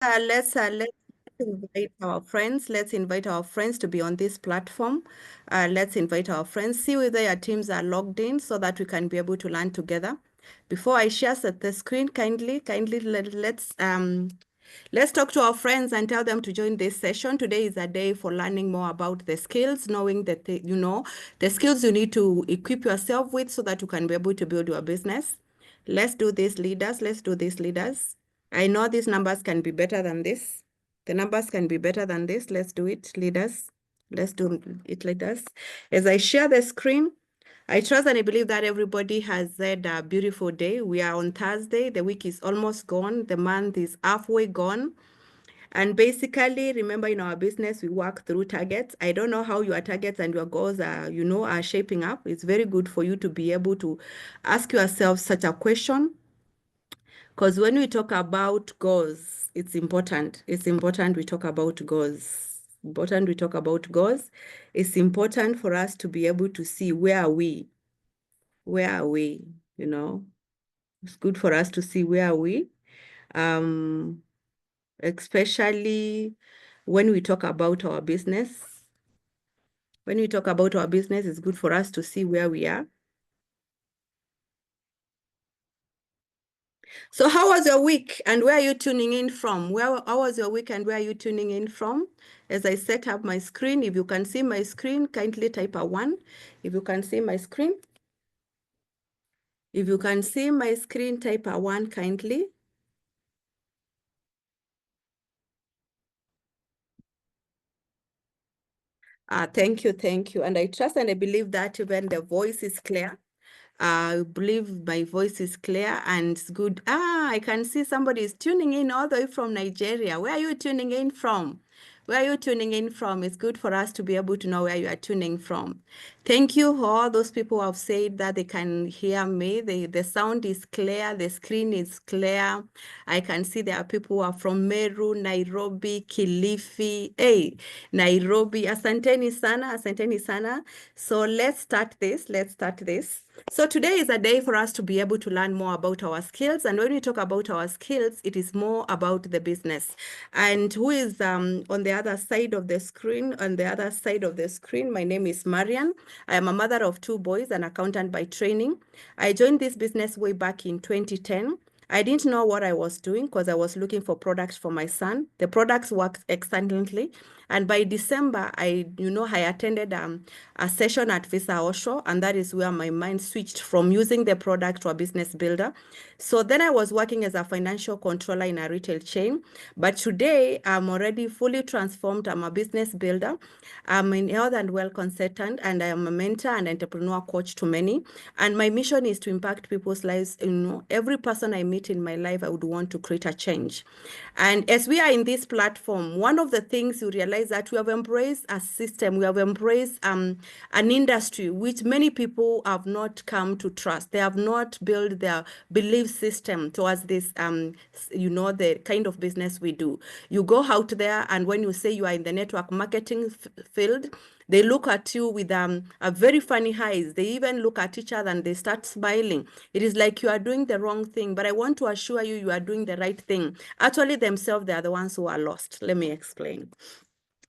Let's invite our friends. Let's invite our friends to be on this platform. Let's invite our friends. See whether your teams are logged in so that we can be able to learn together. Before I share the screen, kindly let's talk to our friends and tell them to join this session. Today is a day for learning more about the skills, knowing that the skills you need to equip yourself with so that you can be able to build your business. Let's do this, leaders. Let's do this, leaders. I know these numbers can be better than this. The numbers can be better than this. Let's do it, leaders. Let's do it, leaders. As I share the screen, I trust and I believe that everybody has had a beautiful day. We are on Thursday. The week is almost gone. The month is halfway gone. And basically, remember, in our business, we work through targets. I don't know how your targets and your goals are shaping up. It's very good for you to be able to ask yourself such a question. Because when we talk about goals, it's important. It's important we talk about goals. Important we talk about goals. It's important for us to be able to see where are we? Where are we? You know, it's good for us to see where are we? Especially when we talk about our business. When we talk about our business, it's good for us to see where we are. So how was your week and where are you tuning in from? How was your week and where are you tuning in from? As I set up my screen, if you can see my screen, kindly type a 1. If you can see my screen. If you can see my screen, type a 1 kindly. Thank you, thank you. And I trust and I believe that when the voice is clear, I believe my voice is clear and it's good. I can see somebody is tuning in all the way from Nigeria. Where are you tuning in from? Where are you tuning in from? It's good for us to be able to know where you are tuning from. Thank you for all those people who have said that they can hear me. The sound is clear, the screen is clear. I can see there are people who are from Meru, Nairobi, Kilifi. Hey, Nairobi. Asanteni sana, asanteni sana. So let's start this. Let's start this. So today is a day for us to be able to learn more about our skills. And when we talk about our skills, it is more about the business. And who is on the other side of the screen? On the other side of the screen, my name is Marian. I am a mother of 2 boys, an accountant by training. I joined this business way back in 2010. I didn't know what I was doing because I was looking for products for my son. The products worked excellently. And by December, I attended a session at Visa Osho, and that is where my mind switched from using the product to a business builder. So then I was working as a financial controller in a retail chain. But today, I'm already fully transformed. I'm a business builder. I'm in health and well consultant, and I am a mentor and entrepreneur coach to many. And my mission is to impact people's lives. Every person I meet in my life, I would want to create a change. And as we are in this platform, one of the things you realize that we have embraced a system, we have embraced an industry which many people have not come to trust. They have not built their belief system towards this, the kind of business we do. You go out there, and when you say you are in the network marketing field, they look at you with a very funny eyes. They even look at each other and they start smiling. It is like you are doing the wrong thing, but I want to assure you, you are doing the right thing. Actually, themselves, they are the ones who are lost. Let me explain.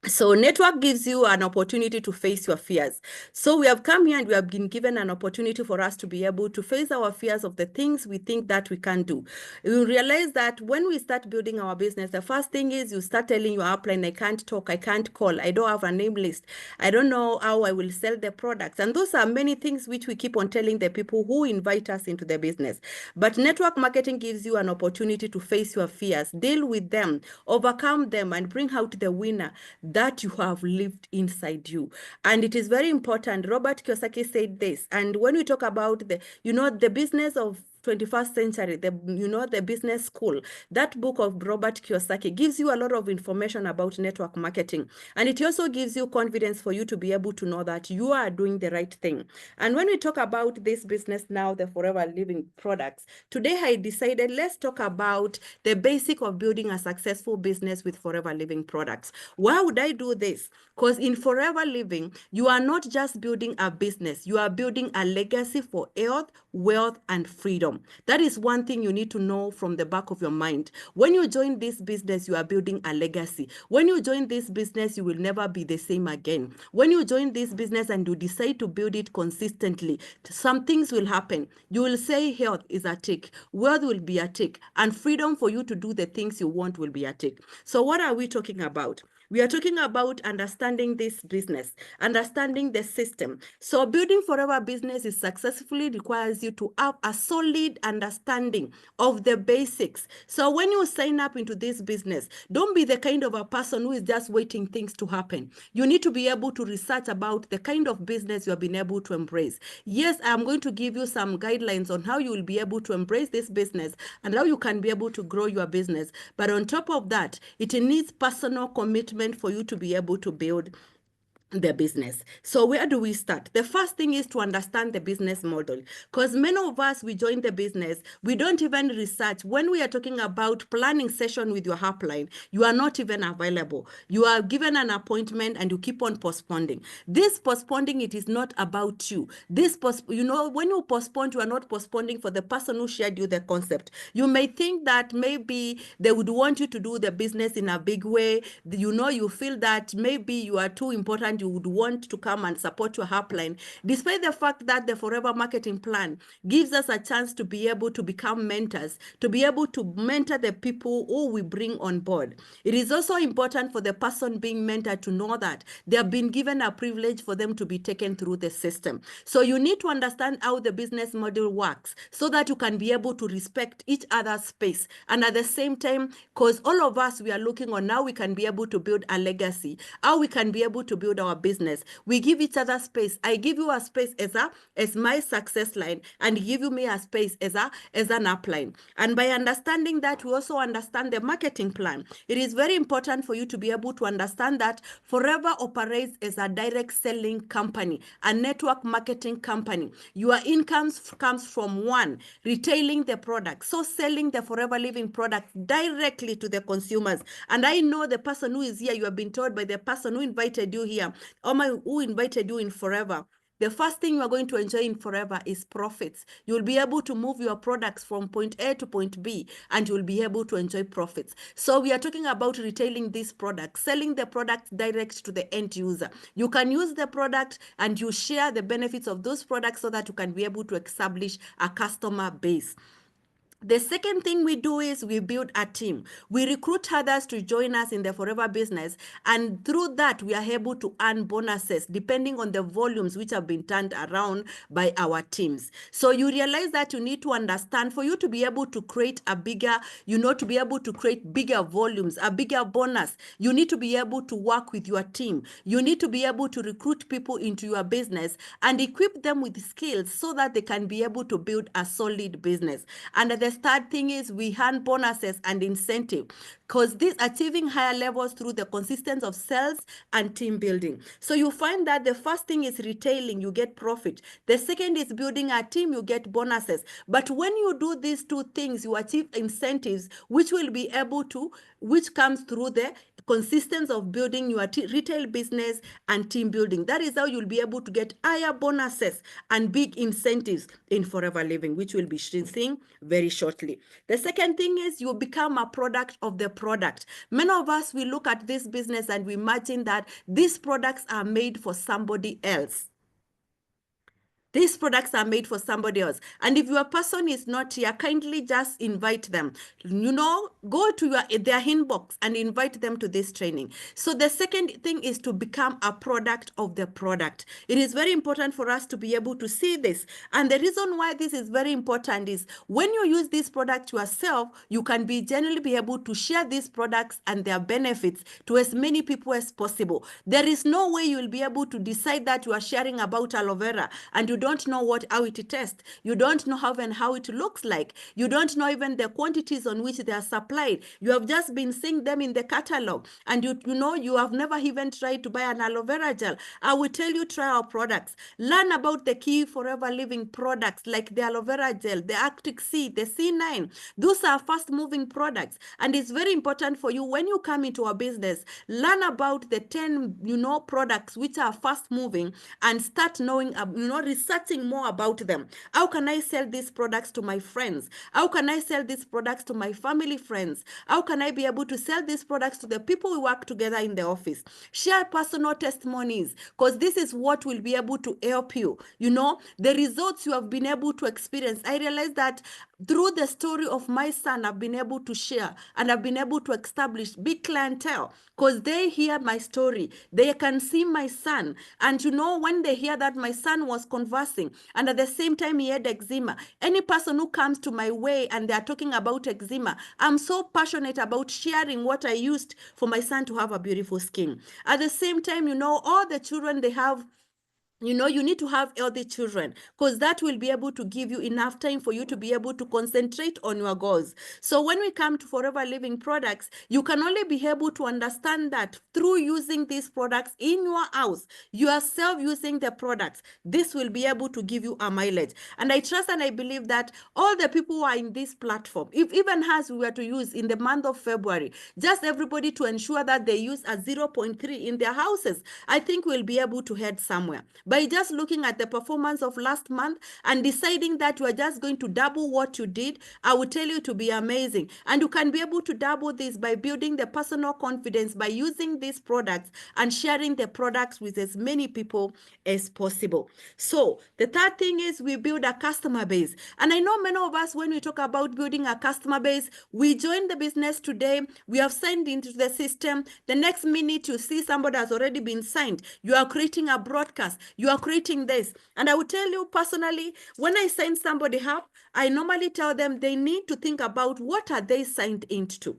So network gives you an opportunity to face your fears. So we have come here and we have been given an opportunity for us to be able to face our fears of the things we think that we can do. You realize that when we start building our business, the first thing is you start telling your upline, I can't talk, I can't call, I don't have a name list, I don't know how I will sell the products. And those are many things which we keep on telling the people who invite us into the business. But network marketing gives you an opportunity to face your fears, deal with them, overcome them, and bring out the winner that you have lived inside you. And it is very important. Robert Kiyosaki said this. And when we talk about the business of 21st century, the business school, that book of Robert Kiyosaki gives you a lot of information about network marketing. And it also gives you confidence for you to be able to know that you are doing the right thing. And when we talk about this business now, the Forever Living products, today I decided let's talk about the basic of building a successful business with Forever Living products. Why would I do this? Because in Forever Living, you are not just building a business, you are building a legacy for health, wealth, and freedom. freedom. That is one thing you need to know from the back of your mind. When you join this business, you are building a legacy. When you join this business, you will never be the same again. When you join this business and you decide to build it consistently, some things will happen. You will say health is a tick, wealth will be a tick, and freedom for you to do the things you want will be a tick. So what are we talking about? We are talking about understanding this business, understanding the system. So building forever business is successfully requires you to have a solid understanding of the basics. So when you sign up into this business, don't be the kind of a person who is just waiting things to happen. You need to be able to research about the kind of business you have been able to embrace. Yes, I'm going to give you some guidelines on how you will be able to embrace this business and how you can be able to grow your business. But on top of that, it needs personal commitment for you to be able to build the business. So where do we start? The first thing is to understand the business model, because many of us, we join the business, we don't even research. When we are talking about planning session with your upline, you are not even available. You are given an appointment and you keep on postponing. This postponing, it is not about you. When you postpone, you are not postponing for the person who shared you the concept. You may think that maybe they would want you to do the business in a big way. You feel that maybe you are too important, you would want to come and support your upline, despite the fact that the Forever Marketing Plan gives us a chance to be able to become mentors, to be able to mentor the people who we bring on board. It is also important for the person being mentored to know that they have been given a privilege for them to be taken through the system. So you need to understand how the business model works so that you can be able to respect each other's space. And at the same time, because all of us, we are looking on how we can be able to build a legacy, how we can be able to build our business. We give each other space. I give you a space as my success line, and give you me a space as an upline. And by understanding that, we also understand the marketing plan. It is very important for you to be able to understand that Forever operates as a direct selling company, a network marketing company. Your income comes from one, retailing the product, so selling the Forever Living product directly to the consumers. And I know the person who is here, you have been told by the person who invited you here, or who invited you in Forever, the first thing you are going to enjoy in Forever is profits. You will be able to move your products from point A to point B, and you will be able to enjoy profits. So we are talking about retailing this product, selling the product direct to the end user. You can use the product and you share the benefits of those products so that you can be able to establish a customer base. The second thing we do is we build a team. We recruit others to join us in the Forever business, and through that, we are able to earn bonuses depending on the volumes which have been turned around by our teams. So you realize that you need to understand, for you to be able to create a bigger, to be able to create bigger volumes, a bigger bonus, you need to be able to work with your team. You need to be able to recruit people into your business and equip them with skills so that they can be able to build a solid business. And the third thing is we earn bonuses and incentive, because this achieving higher levels through the consistency of sales and team building. So you find that the first thing is retailing, you get profit. The second is building a team, you get bonuses. But when you do these two things, you achieve incentives, which comes through the consistency of building your retail business and team building. That is how you'll be able to get higher bonuses and big incentives in Forever Living, which we'll be seeing very shortly. The second thing is you become a product of the product. Many of us, we look at this business and we imagine that these products are made for somebody else. These products are made for somebody else. And if your person is not here, kindly just invite them. Go to their inbox and invite them to this training. So the second thing is to become a product of the product. It is very important for us to be able to see this. And the reason why this is very important is when you use this product yourself, you can generally be able to share these products and their benefits to as many people as possible. There is no way you will be able to decide that you are sharing about aloe vera and you don't know how it tastes. You don't know how it looks like. You don't know even the quantities on which they are supplied. You have just been seeing them in the catalog, and you have never even tried to buy an aloe vera gel. I will tell you, try our products. Learn about the key Forever Living products like the aloe vera gel, the Arctic Sea, the C9. Those are fast-moving products, and it's very important for you when you come into a business, learn about the 10 products which are fast-moving, and start knowing, research researching more about them. How can I sell these products to my friends? How can I sell these products to my family friends? How can I be able to sell these products to the people we work together in the office? Share personal testimonies, because this is what will be able to help you. You know, the results you have been able to experience. I realize that through the story of my son, I've been able to share and I've been able to establish big clientele, because they hear my story. They can see my son. And you know, when they hear that my son was conversing and at the same time he had eczema, any person who comes to my way and they're talking about eczema, I'm so passionate about sharing what I used for my son to have a beautiful skin. At the same time, you know, all the children they have, you know, you need to have healthy children, because that will be able to give you enough time for you to be able to concentrate on your goals. So when we come to Forever Living products, you can only be able to understand that through using these products in your house, yourself using the products. This will be able to give you a mileage. And I trust and I believe that all the people who are in this platform, if even as we were to use in the month of February, just everybody to ensure that they use a 0.3 in their houses, I think we'll be able to head somewhere. By just looking at the performance of last month and deciding that you are just going to double what you did, I will tell you to be amazing. And you can be able to double this by building the personal confidence by using these products and sharing the products with as many people as possible. So the third thing is we build a customer base. And I know many of us, when we talk about building a customer base, we join the business today, we have signed into the system. The next minute you see somebody has already been signed. You are creating a broadcast. You are creating this. And I will tell you personally, when I sign somebody up, I normally tell them they need to think about what are they signed into.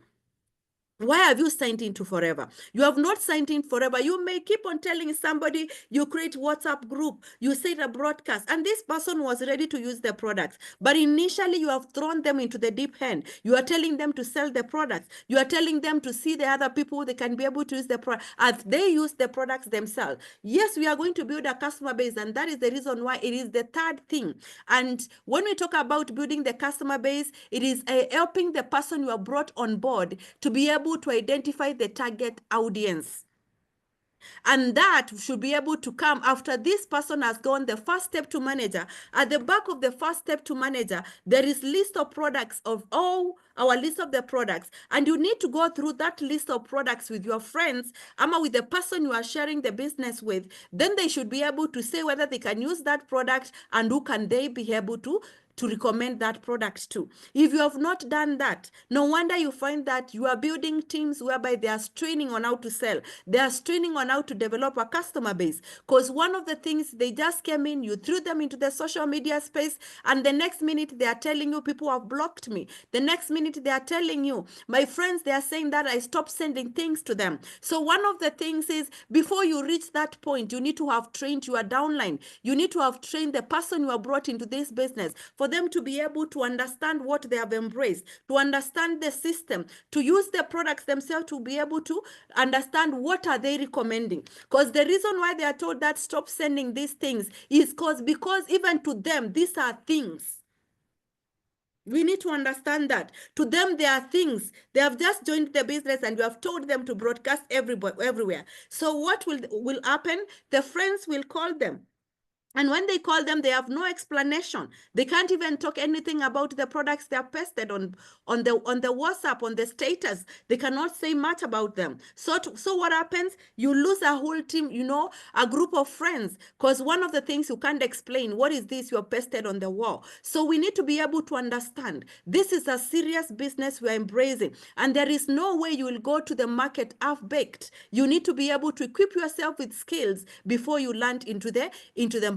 Why have you signed into Forever? You have not signed in Forever. You may keep on telling somebody, you create WhatsApp group, you set a broadcast, and this person was ready to use the products. But initially, you have thrown them into the deep end. You are telling them to sell the products. You are telling them to see the other people they can be able to use the product as they use the products themselves. Yes, we are going to build a customer base, and that is the reason why it is the third thing. And when we talk about building the customer base, it is helping the person you have brought on board to be able to identify the target audience. And that should be able to come after this person has gone the first step to manager. At the back of the first step to manager, there is list of products of all our list of the products. And you need to go through that list of products with your friends, or with the person you are sharing the business with. Then they should be able to say whether they can use that product and who can they be able to recommend that product to. If you have not done that, no wonder you find that you are building teams whereby they are training on how to sell. They are training on how to develop a customer base. Because one of the things, they just came in, you threw them into the social media space, and the next minute they are telling you, people have blocked me. The next minute they are telling you, my friends, they are saying that I stopped sending things to them. So one of the things is, before you reach that point, you need to have trained your downline. You need to have trained the person you have brought into this business for them to be able to understand what they have embraced, to understand the system, to use the products themselves, to be able to understand what are they recommending. Because the reason why they are told that stop sending these things is because even to them, these are things. We need to understand that. To them, they are things. They have just joined the business and you have told them to broadcast everywhere. So what will happen? The friends will call them. And when they call them, they have no explanation. They can't even talk anything about the products they have pasted on the WhatsApp, on the status. They cannot say much about them. So what happens? You lose a whole team, you know, a group of friends. Because one of the things you can't explain, what is this you have pasted on the wall? So we need to be able to understand this is a serious business we're embracing. And there is no way you will go to the market half-baked. You need to be able to equip yourself with skills before you land into the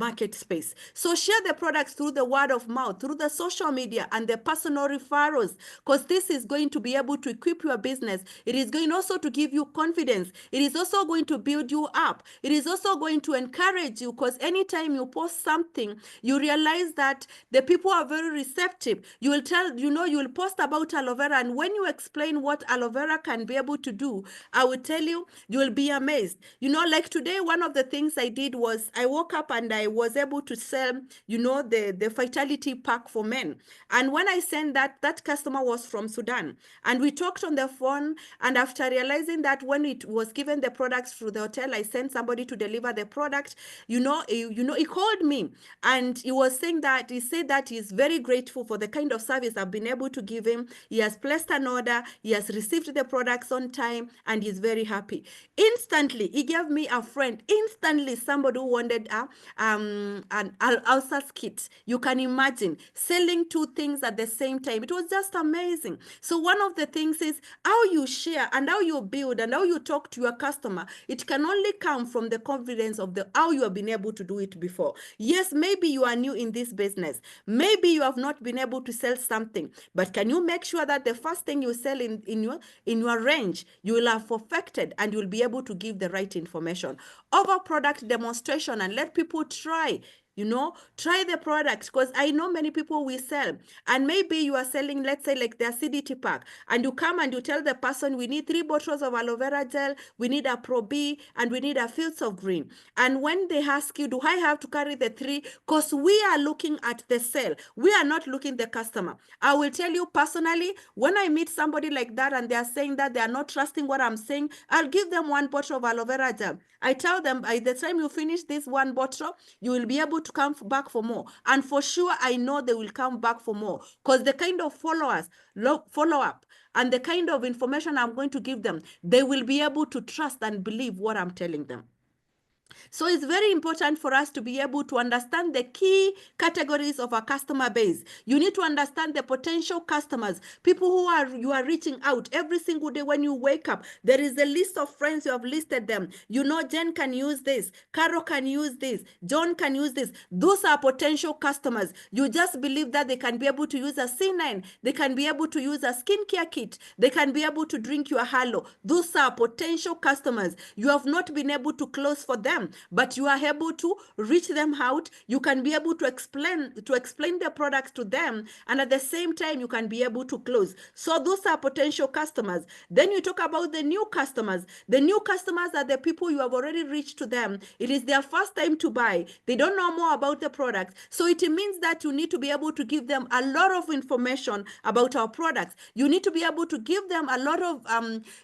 market space. So share the products through the word of mouth, through the social media and the personal referrals, because this is going to be able to equip your business. It is going also to give you confidence. It is also going to build you up. It is also going to encourage you, because anytime you post something, you realize that the people are very receptive. You will you will post about aloe vera, and when you explain what aloe vera can be able to do, I will tell you, you will be amazed. You know, like today, one of the things I did was I woke up and I was able to sell, you know, the vitality pack for men. And when I sent that, that customer was from Sudan. And we talked on the phone. And after realizing that when it was given the products through the hotel, I sent somebody to deliver the product, he called me and he was saying that, he said that he's very grateful for the kind of service I've been able to give him. He has placed an order, he has received the products on time, and he's very happy. Instantly, he gave me a friend, instantly somebody who wanted an ulcers kit. You can imagine selling two things at the same time. It was just amazing. So one of the things is how you share and how you build and how you talk to your customer. It can only come from the confidence of the how you have been able to do it before. Yes, maybe you are new in this business. Maybe you have not been able to sell something, but can you make sure that the first thing you sell in your range, you will have perfected and you'll be able to give the right information. Over product demonstration and let people try. Try the product, because I know many people will sell, and maybe you are selling, let's say, like the acidity pack, and you come and you tell the person, we need 3 bottles of aloe vera gel, we need a Pro B, and we need a Fields of Green. And when they ask you, do I have to carry the 3? Because we are looking at the sale, we are not looking the customer. I will tell you personally, when I meet somebody like that and they are saying that they are not trusting what I'm saying, I'll give them 1 bottle of aloe vera gel. I tell them, by the time you finish this 1 bottle, you will be able to come back for more. And for sure, I know they will come back for more, because the kind of follow-up and the kind of information I'm going to give them, they will be able to trust and believe what I'm telling them. So it's very important for us to be able to understand the key categories of our customer base. You need to understand the potential customers, people who you are reaching out every single day when you wake up. There is a list of friends, you have listed them. Jen can use this, Carol can use this, John can use this. Those are potential customers. You just believe that they can be able to use a C9, they can be able to use a skincare kit, they can be able to drink your halo. Those are potential customers. You have not been able to close for them, but you are able to reach them out. You can be able to explain the products to them, and at the same time you can be able to close. So those are potential customers. Then you talk about the new customers. The new customers are the people you have already reached to them. It is their first time to buy. They don't know more about the product. So it means that you need to be able to give them a lot of information about our products. You need to be able to give them a lot of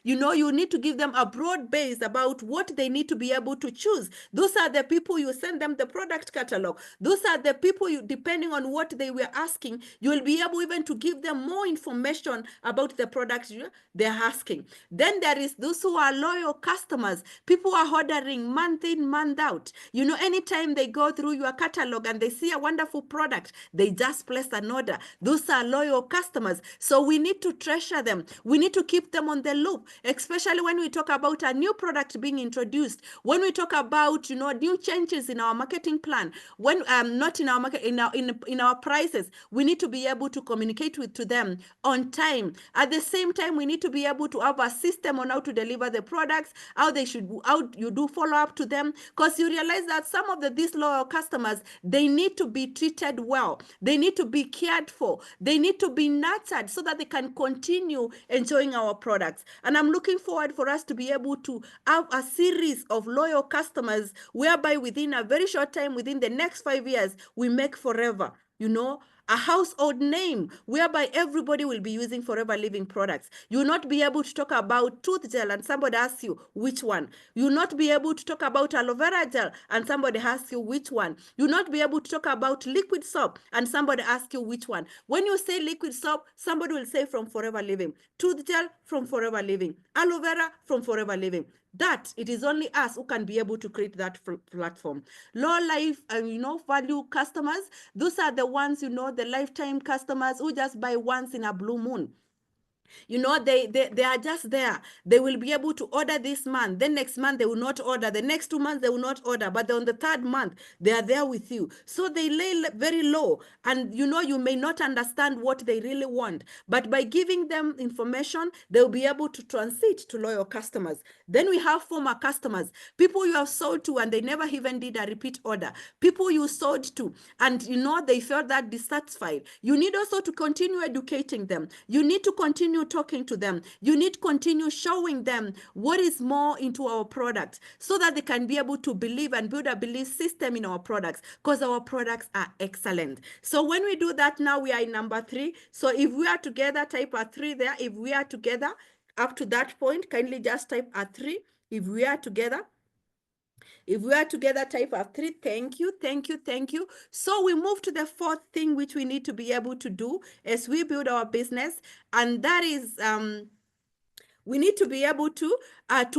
you need to give them a broad base about what they need to be able to choose. Those are the people you send them the product catalog. Those are the people depending on what they were asking, you will be able even to give them more information about the products they're asking. Then there is those who are loyal customers, people who are ordering month in, month out. Anytime they go through your catalog and they see a wonderful product, they just place an order. Those are loyal customers. So we need to treasure them. We need to keep them on the loop, especially when we talk about a new product being introduced, when we talk about new changes in our marketing plan, when not in our market, in our prices. We need to be able to communicate to them on time. At the same time, we need to be able to have a system on how to deliver the products, how you do follow up to them, because you realize that some of these loyal customers, they need to be treated well, they need to be cared for, they need to be nurtured so that they can continue enjoying our products. And I'm looking forward for us to be able to have a series of loyal customers whereby within a very short time, within the next 5 years, we make forever, a household name whereby everybody will be using Forever Living products. You will not be able to talk about tooth gel and somebody asks you which one. You will not be able to talk about aloe vera gel and somebody asks you which one. You will not be able to talk about liquid soap and somebody asks you which one. When you say liquid soap, somebody will say from Forever Living. Tooth gel from Forever Living. Aloe vera from Forever Living. That it is only us who can be able to create that platform. Low life value customers, those are the ones, the lifetime customers who just buy once in a blue moon. They are just there. They will be able to order this month. Then next month, they will not order. The next 2 months, they will not order. But on the 3rd month, they are there with you. So they lay very low. And, you may not understand what they really want. But by giving them information, they'll be able to transit to loyal customers. Then we have former customers, people you have sold to and they never even did a repeat order. People you sold to and, they felt that dissatisfied. You need also to continue educating them. You need to continue continue talking to them. You need to continue showing them what is more into our products so that they can be able to believe and build a belief system in our products, because our products are excellent. So when we do that, now we are in number 3. So if we are together, type a 3 there. If we are together up to that point, kindly just type a 3. If we are together. If we are together, type of 3. Thank you, thank you, thank you. So we move to the 4th thing which we need to be able to do as we build our business, and that is we need to be able to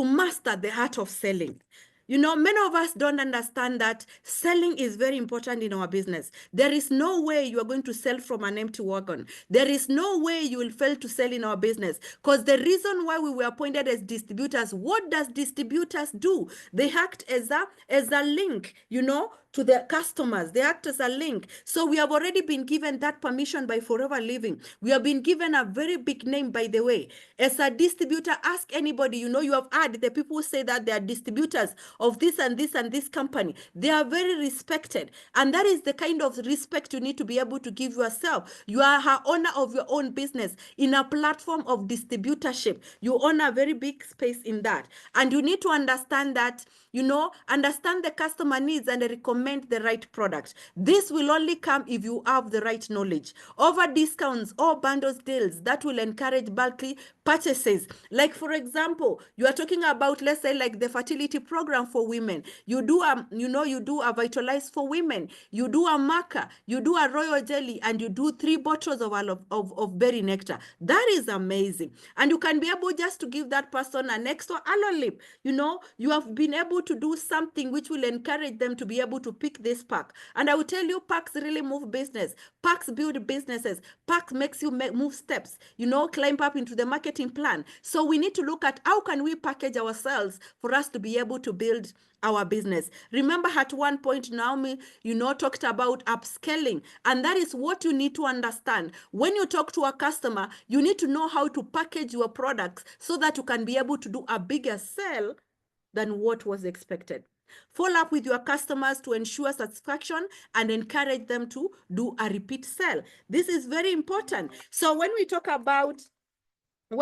master the art of selling. You know, many of us don't understand that selling is very important in our business. There is no way you are going to sell from an empty wagon. There is no way you will fail to sell in our business, because the reason why we were appointed as distributors, what does distributors do? They act as a link, you know, to the customers. They act as a link. So we have already been given that permission by Forever Living. We have been given a very big name, by the way. As a distributor, ask anybody, you know, you have heard the people say that they are distributors of this and this and this company. They are very respected. And that is the kind of respect you need to be able to give yourself. You are an owner of your own business in a platform of distributorship. You own a very big space in that. And you need to understand that, you know, understand the customer needs and recommend the right product. This will only come if you have the right knowledge. Over discounts or bundles deals that will encourage bulky purchases. Like, for example, you are talking about, let's say, like the fertility program for women. You do you do a Vitalize for women. You do a marker. You do a royal jelly, and you do 3 bottles of berry nectar. That is amazing. And you can be able just to give that person an extra aloe lip. You know, you have been able to do something which will encourage them to be able to pick this pack. And I will tell you, packs really move business. Packs build businesses. Packs makes you move steps, you know, climb up into the marketing plan. So we need to look at how can we package ourselves for us to be able to build our business. Remember, at one point, Naomi, you know, talked about upscaling, and that is what you need to understand. When you talk to a customer, you need to know how to package your products so that you can be able to do a bigger sale than what was expected. Follow up with your customers to ensure satisfaction and encourage them to do a repeat sale. This is very important. So when we talk about the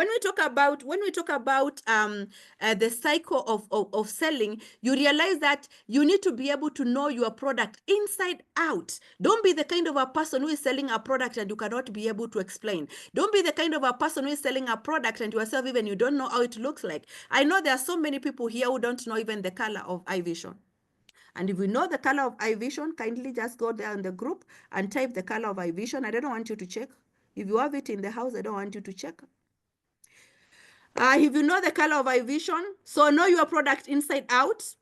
cycle of selling, you realize that you need to be able to know your product inside out. Don't be the kind of a person who is selling a product and you cannot be able to explain. Don't be the kind of a person who is selling a product and yourself even you don't know how it looks like. I know there are so many people here who don't know even the color of iVision. And if you know the color of iVision, kindly just go there in the group and type the color of iVision. I don't want you to check. If you have it in the house, I don't want you to check. If you know the color of iVision, so know your product inside out.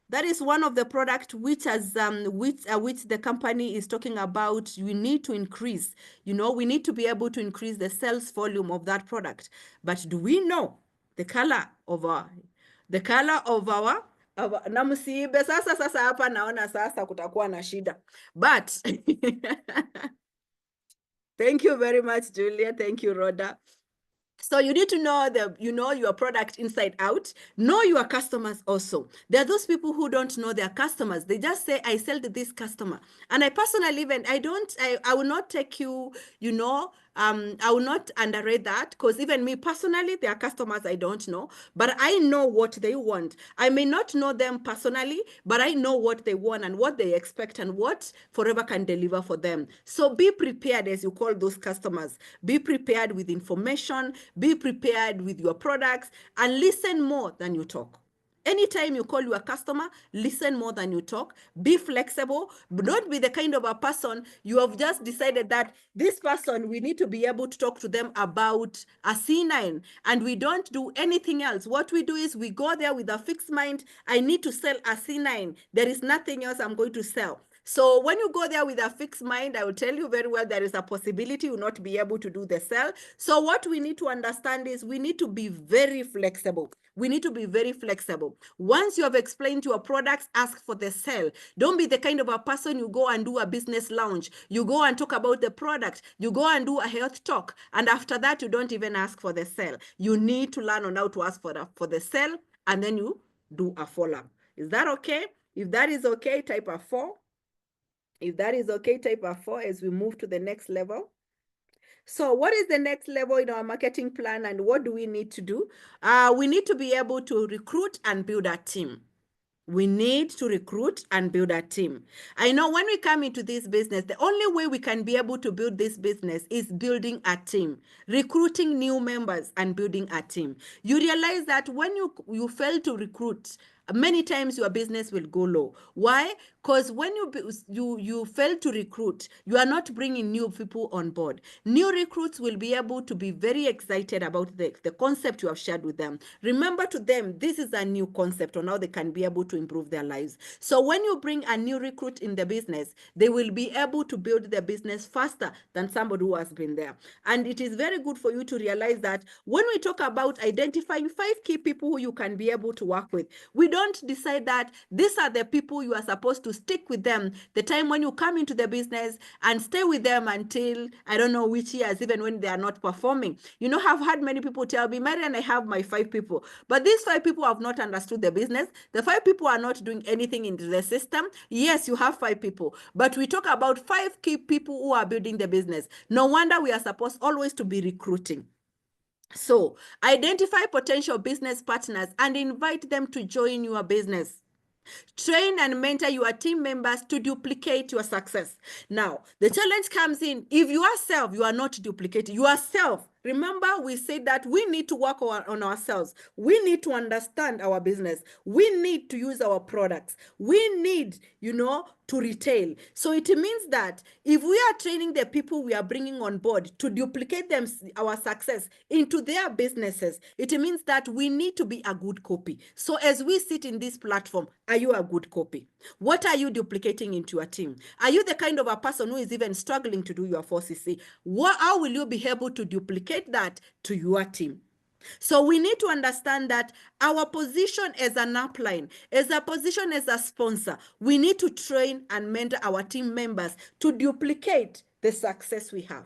That is one of the product which the company is talking about. We need to increase. You know, we need to be able to increase the sales volume of that product. But do we know the color of our na msiibe sasa hapa naona sasa kutakuwa na shida. But thank you very much, Julia. Thank you, Rhoda. So you need to know your product inside out. Know your customers also. There are those people who don't know their customers. They just say, I sell to this customer. And I personally, even I will not take you, I will not underrate that, because even me personally, there are customers I don't know, but I know what they want. I may not know them personally, but I know what they want and what they expect and what Forever can deliver for them. So be prepared as you call those customers. Be prepared with information, be prepared with your products, and listen more than you talk. Anytime you call your customer, listen more than you talk. Be flexible. Don't be the kind of a person you have just decided that this person, we need to be able to talk to them about a C9, and we don't do anything else. What we do is we go there with a fixed mind. I need to sell a C9. There is nothing else I'm going to sell. So when you go there with a fixed mind, I will tell you very well, there is a possibility you will not be able to do the sell. So what we need to understand is we need to be very flexible. We need to be very flexible. Once you have explained your products, ask for the sell. Don't be the kind of a person you go and do a business launch. You go and talk about the product. You go and do a health talk. And after that, you don't even ask for the sell. You need to learn on how to ask for the sell, and then you do a follow-up. Is that okay? If that is okay, type a 4. If that is okay, type a 4 as we move to the next level. So what is the next level in our marketing plan, and what do we need to do? We need to be able to recruit and build a team. We need to recruit and build a team. I know when we come into this business, the only way we can be able to build this business is building a team, recruiting new members and building a team. You realize that when you fail to recruit, many times your business will go low. Why? Because when you fail to recruit, you are not bringing new people on board. New recruits will be able to be very excited about the concept you have shared with them. Remember, to them, this is a new concept on how they can be able to improve their lives. So when you bring a new recruit in the business, they will be able to build their business faster than somebody who has been there. And it is very good for you to realize that when we talk about identifying 5 key people who you can be able to work with, we don't decide that these are the people you are supposed to stick with them the time when you come into the business and stay with them until I don't know which years, even when they are not performing. You know, I've had many people tell me, Marian, I have my 5 people, but these 5 people have not understood the business. The 5 people are not doing anything into the system. Yes, you have 5 people, but we talk about 5 key people who are building the business. No wonder we are supposed always to be recruiting. So identify potential business partners and invite them to join your business. Train and mentor your team members to duplicate your success. Now, the challenge comes in if you are not duplicating yourself. Remember, we said that we need to work on ourselves. We need to understand our business. We need to use our products. We need, to retail. So it means that if we are training the people we are bringing on board to duplicate our success into their businesses, it means that we need to be a good copy. So as we sit in this platform, are you a good copy? What are you duplicating into your team? Are you the kind of a person who is even struggling to do your 4CC? How will you be able to duplicate that to your team? So we need to understand that our position as an upline, as a position as a sponsor, we need to train and mentor our team members to duplicate the success we have.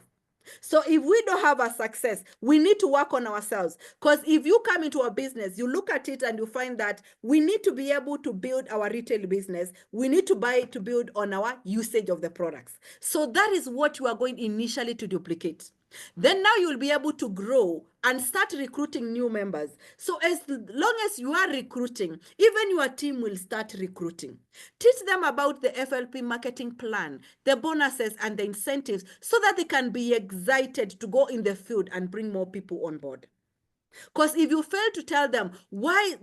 So if we don't have a success, we need to work on ourselves. Because if you come into a business, you look at it and you find that we need to be able to build our retail business. We need to build on our usage of the products. So that is what you are going initially to duplicate. Then now you'll be able to grow and start recruiting new members. So as long as you are recruiting, even your team will start recruiting. Teach them about the FLP marketing plan, the bonuses and the incentives, so that they can be excited to go in the field and bring more people on board. Because if you fail to tell them why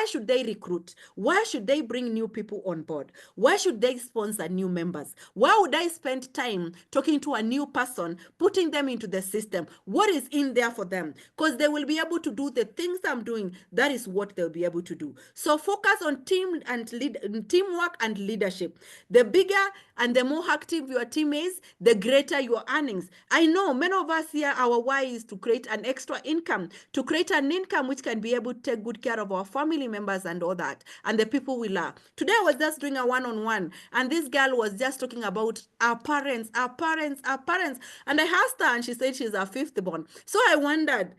should they recruit? Why should they bring new people on board? Why should they sponsor new members? Why would I spend time talking to a new person, putting them into the system? What is in there for them? Because they will be able to do the things I'm doing. That is what they'll be able to do. So focus on teamwork and leadership. The bigger and the more active your team is, the greater your earnings. I know many of us here, our why is to create an extra income, to create an income which can be able to take good care of our family members and all that, and the people we love. Today I was just doing a one-on-one, and this girl was just talking about our parents. And I asked her, and she said she's our 5th born. So I wondered,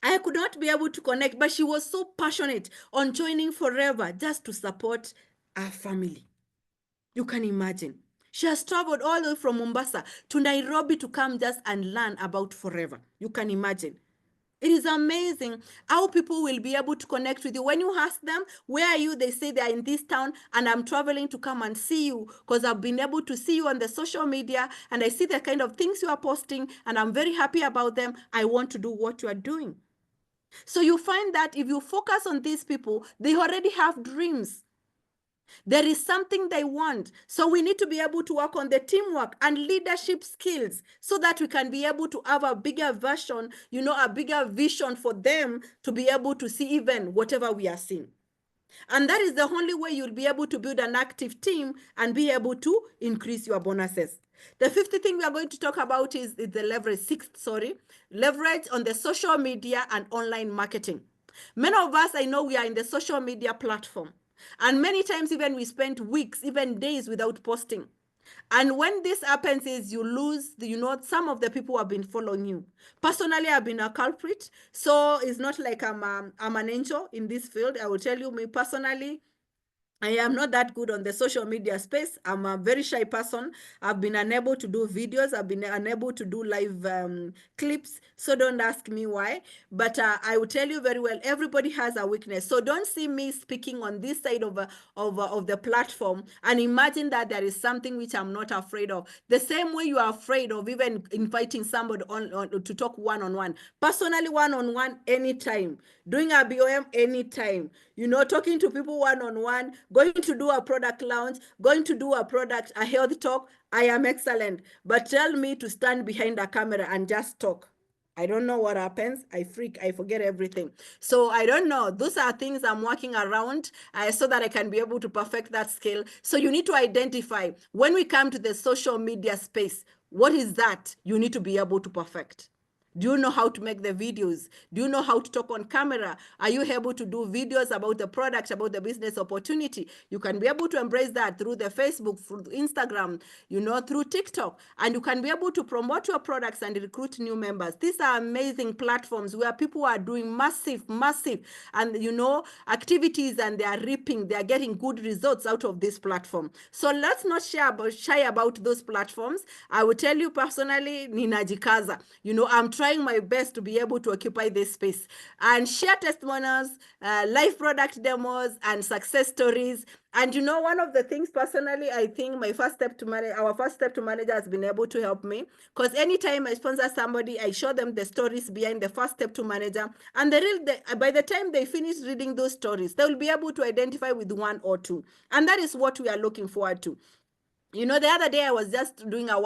I could not be able to connect, but she was so passionate on joining Forever just to support our family. You can imagine. She has traveled all the way from Mombasa to Nairobi to come just and learn about Forever. You can imagine. It is amazing how people will be able to connect with you. When you ask them, where are you? They say they are in this town and I'm traveling to come and see you because I've been able to see you on the social media and I see the kind of things you are posting and I'm very happy about them. I want to do what you are doing. So you find that if you focus on these people, they already have dreams. There is something they want. So we need to be able to work on the teamwork and leadership skills so that we can be able to have a bigger version, a bigger vision for them to be able to see even whatever we are seeing. And that is the only way you'll be able to build an active team and be able to increase your bonuses. The 5th thing we are going to talk about is the leverage on the social media and online marketing. Many of us, I know we are in the social media platform. And many times even we spend weeks, even days without posting. And when this happens is you lose, some of the people who have been following you. Personally, I've been a culprit. So it's not like I'm an angel in this field. I will tell you, me personally, I am not that good on the social media space. I'm a very shy person. I've been unable to do videos. I've been unable to do live clips. So don't ask me why. But I will tell you very well, everybody has a weakness. So don't see me speaking on this side of the platform and imagine that there is something which I'm not afraid of. The same way you are afraid of even inviting somebody on to talk one-on-one. Personally, one-on-one, anytime. Doing a BOM, anytime. Talking to people one-on-one, going to do a product launch, going to do a health talk. I am excellent. But tell me to stand behind a camera and just talk. I don't know what happens. I freak. I forget everything. So I don't know. Those are things I'm working around so that I can be able to perfect that skill. So you need to identify when we come to the social media space, what is that you need to be able to perfect? Do you know how to make the videos? Do you know how to talk on camera? Are you able to do videos about the product, about the business opportunity? You can be able to embrace that through the Facebook, through Instagram, through TikTok, and you can be able to promote your products and recruit new members. These are amazing platforms where people are doing massive, and activities, and they are reaping, they are getting good results out of this platform. So let's not shy about those platforms. I will tell you personally, ninajikaza. I'm trying my best to be able to occupy this space and share testimonials, live product demos, and success stories. And one of the things personally, I think my first step to manage, our first step to manager has been able to help me, because anytime I sponsor somebody, I show them the stories behind the first step to manager, and by the time they finish reading those stories, they will be able to identify with one or two, and that is what we are looking forward to. The other day I was just doing I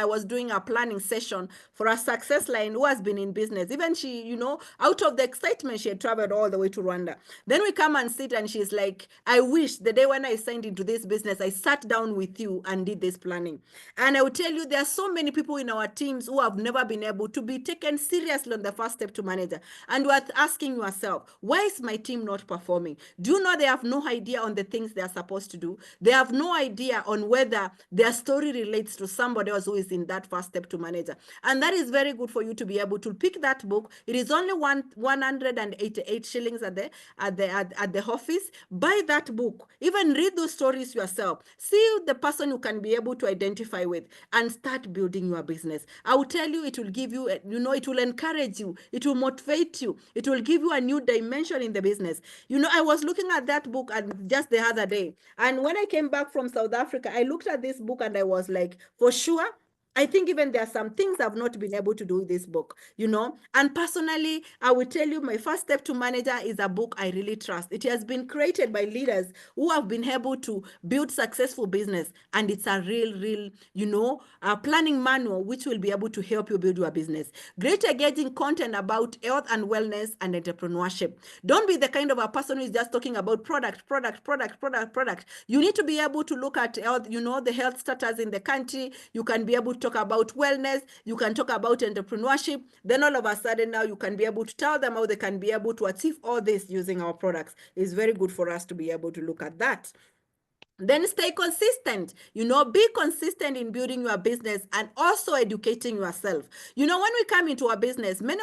was doing a planning session for a success line who has been in business. Even she, out of the excitement, she had traveled all the way to Rwanda. Then we come and sit, and she's like, I wish the day when I signed into this business, I sat down with you and did this planning. And I will tell you, there are so many people in our teams who have never been able to be taken seriously on the first step to manager. And you are asking yourself, why is my team not performing? Do you know they have no idea on the things they are supposed to do? They have no idea on whether their story relates to somebody else who is in that first step to manager. And that is very good for you to be able to pick that book. It is only 188 shillings at the office. Buy that book. Even read those stories yourself. See the person you can be able to identify with and start building your business. I will tell you, it will give you, it will encourage you. It will motivate you. It will give you a new dimension in the business. I was looking at that book and just the other day. And when I came back from South Africa, I looked at this book and I was like, for sure, I think even there are some things I've not been able to do with this book, And personally, I will tell you, my first step to manager is a book I really trust. It has been created by leaders who have been able to build successful business. And it's a real, planning manual which will be able to help you build your business. Great engaging content about health and wellness and entrepreneurship. Don't be the kind of a person who is just talking about product. You need to be able to look at health, the health status in the country. You can be able to talk about wellness. You can talk about entrepreneurship. Then all of a sudden now you can be able to tell them how they can be able to achieve all this using our products. It's very good for us to be able to look at that. Then stay consistent. Be consistent in building your business and also educating yourself. When we come into a business, many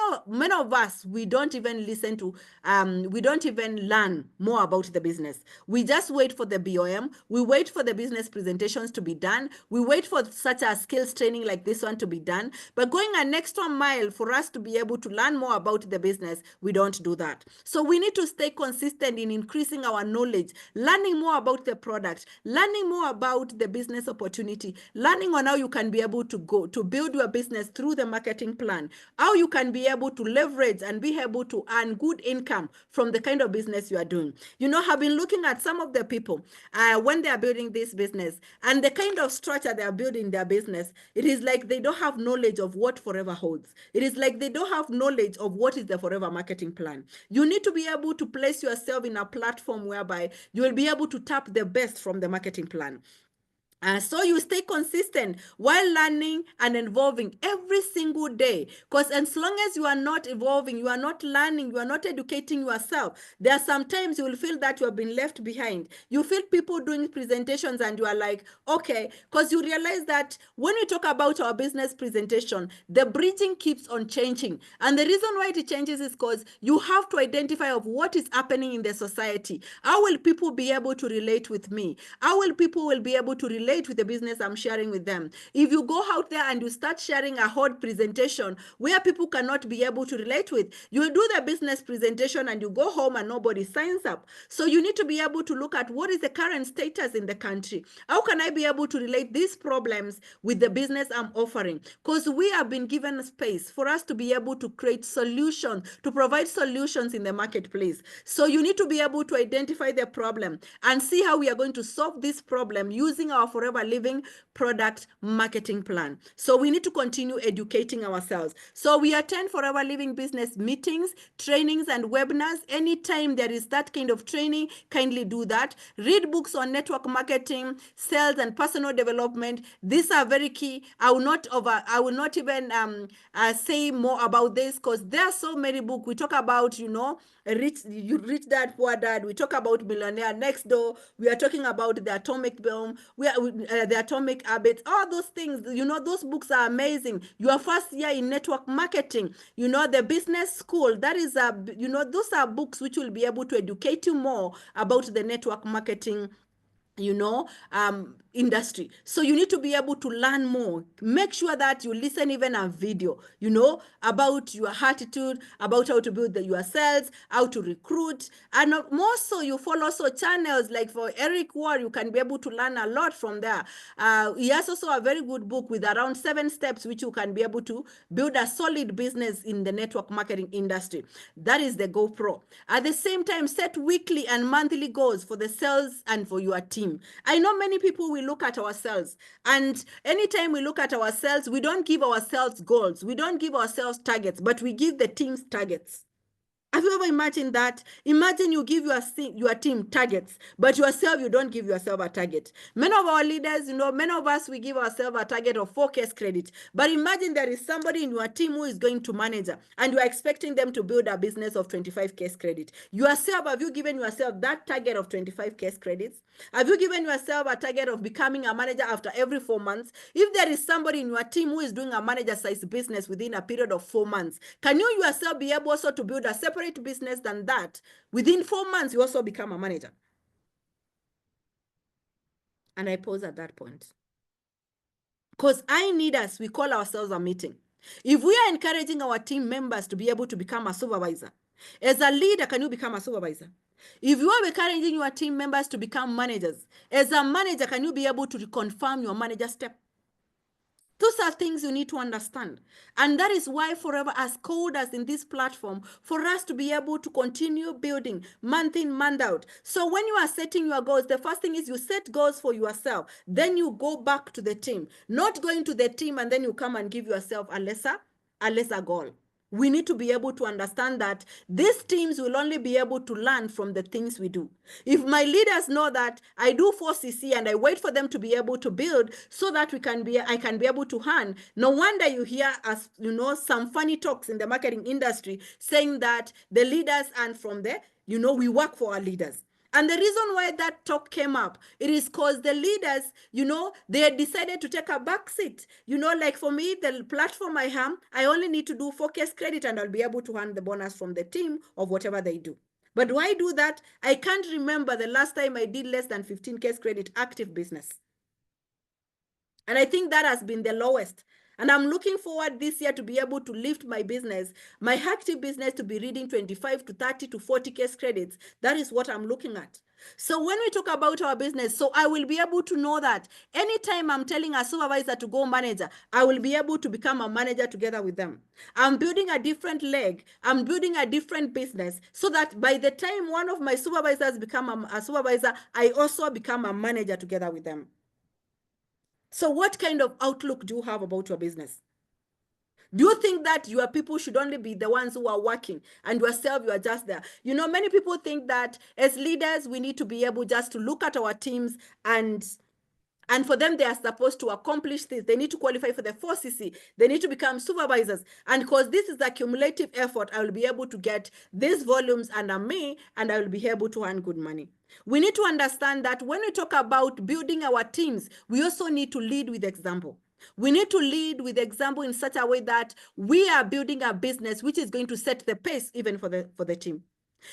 of us, we don't even listen to, we don't even learn more about the business. We just wait for the BOM. We wait for the business presentations to be done. We wait for such a skills training like this one to be done. But going an extra mile for us to be able to learn more about the business, we don't do that. So we need to stay consistent in increasing our knowledge, learning more about the product, learning more about the business opportunity, learning on how you can be able to go to build your business through the marketing plan, how you can be able to leverage and be able to earn good income from the kind of business you are doing. I've been looking at some of the people when they are building this business and the kind of structure they are building their business. It is like they don't have knowledge of what forever holds. It is like they don't have knowledge of what is the forever marketing plan. You need to be able to place yourself in a platform whereby you will be able to tap the best from the marketing plan. So you stay consistent while learning and evolving every single day. Because as long as you are not evolving, you are not learning, you are not educating yourself, there are sometimes you will feel that you have been left behind. You feel people doing presentations and you are like, okay, because you realize that when we talk about our business presentation, the bridging keeps on changing. And the reason why it changes is because you have to identify of what is happening in the society. How will people be able to relate with me? How will people will be able to relate with the business I'm sharing with them? If you go out there and you start sharing a hard presentation where people cannot be able to relate with, you will do the business presentation and you go home and nobody signs up. So you need to be able to look at what is the current status in the country. How can I be able to relate these problems with the business I'm offering? Because we have been given space for us to be able to create solutions, to provide solutions in the marketplace. So you need to be able to identify the problem and see how we are going to solve this problem using our Forever Living product marketing plan. So we need to continue educating ourselves. So we attend Forever Living business meetings, trainings, and webinars. Anytime there is that kind of training, kindly do that. Read books on network marketing, sales, and personal development. These are very key. I will not even say more about this because there are so many books. We talk about, rich dad, poor dad. We talk about millionaire next door. We are talking about the atomic bomb. The atomic habits. All those things. Those books are amazing. Your first year in network marketing. The business school. That is those are books which will be able to educate you more about the network marketing industry. So you need to be able to learn more. Make sure that you listen even a video, about your attitude, about how to build your sales, how to recruit, and more so you follow also channels like for Eric Ward. You can be able to learn a lot from there. He has also a very good book with around 7 steps which you can be able to build a solid business in the network marketing industry. That is the GoPro. At the same time, set weekly and monthly goals for the sales and for your team. I know many people will look at ourselves, and anytime we look at ourselves, we don't give ourselves goals, we don't give ourselves targets, but we give the team's targets. Have you ever imagined that? Imagine you give your team targets, but yourself, you don't give yourself a target. Many of our leaders, many of us, we give ourselves a target of 4 case credit. But imagine there is somebody in your team who is going to manager, and you are expecting them to build a business of 25 case credit. Yourself, have you given yourself that target of 25 case credits? Have you given yourself a target of becoming a manager after every 4 months? If there is somebody in your team who is doing a manager-sized business within a period of 4 months, can you yourself be able also to build a separate business than that? Within 4 months, you also become a manager. And I pause at that point. Because I need us, we call ourselves a meeting. If we are encouraging our team members to be able to become a supervisor, as a leader, can you become a supervisor? If you are encouraging your team members to become managers, as a manager, can you be able to confirm your manager step? Those are things you need to understand. And that is why Forever has called us in this platform for us to be able to continue building month in, month out. So when you are setting your goals, the first thing is you set goals for yourself. Then you go back to the team, not going to the team and then you come and give yourself a lesser goal. We need to be able to understand that these teams will only be able to learn from the things we do. If my leaders know that I do 4CC and I wait for them to be able to build so that I can be able to earn, no wonder you hear some funny talks in the marketing industry saying that the leaders earn from there. We work for our leaders. And the reason why that talk came up, it is because the leaders, they had decided to take a back seat. Like for me, the platform I am, I only need to do 4 case credit and I'll be able to earn the bonus from the team of whatever they do. But do I do that? I can't remember the last time I did less than 15 case credit active business. And I think that has been the lowest. And I'm looking forward this year to be able to lift my business, my active business, to be reading 25 to 30 to 40 case credits. That is what I'm looking at. So when we talk about our business, so I will be able to know that anytime I'm telling a supervisor to go manager, I will be able to become a manager together with them. I'm building a different leg. I'm building a different business so that by the time one of my supervisors become a supervisor, I also become a manager together with them. So what kind of outlook do you have about your business? Do you think that your people should only be the ones who are working and yourself, you are just there? Many people think that as leaders, we need to be able just to look at our teams and And for them, they are supposed to accomplish this. They need to qualify for the 4CC. They need to become supervisors. And because this is the cumulative effort, I will be able to get these volumes under me, and I will be able to earn good money. We need to understand that when we talk about building our teams, we also need to lead with example. We need to lead with example in such a way that we are building a business which is going to set the pace even for the team.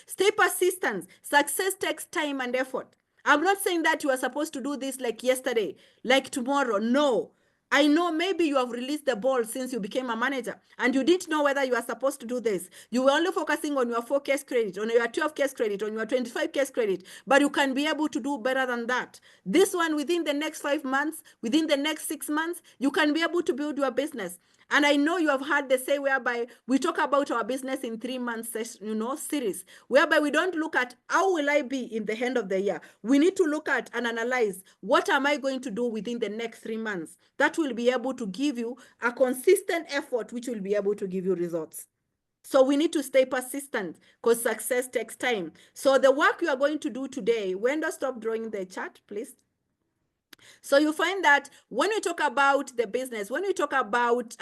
Stay persistent. Success takes time and effort. I'm not saying that you are supposed to do this like yesterday, like tomorrow. No. I know maybe you have released the ball since you became a manager and you didn't know whether you are supposed to do this. You were only focusing on your 4 case credit, on your 12 case credit, on your 25 case credit, but you can be able to do better than that. This one, within the next 5 months, within the next 6 months, you can be able to build your business. And I know you have heard the say whereby we talk about our business in 3 months, series, whereby we don't look at how will I be in the end of the year. We need to look at and analyze what am I going to do within the next 3 months. That will be able to give you a consistent effort, which will be able to give you results. So we need to stay persistent because success takes time. So the work you are going to do today, Wenda, stop drawing the chart, please. So you find that when we talk about the business, when we talk about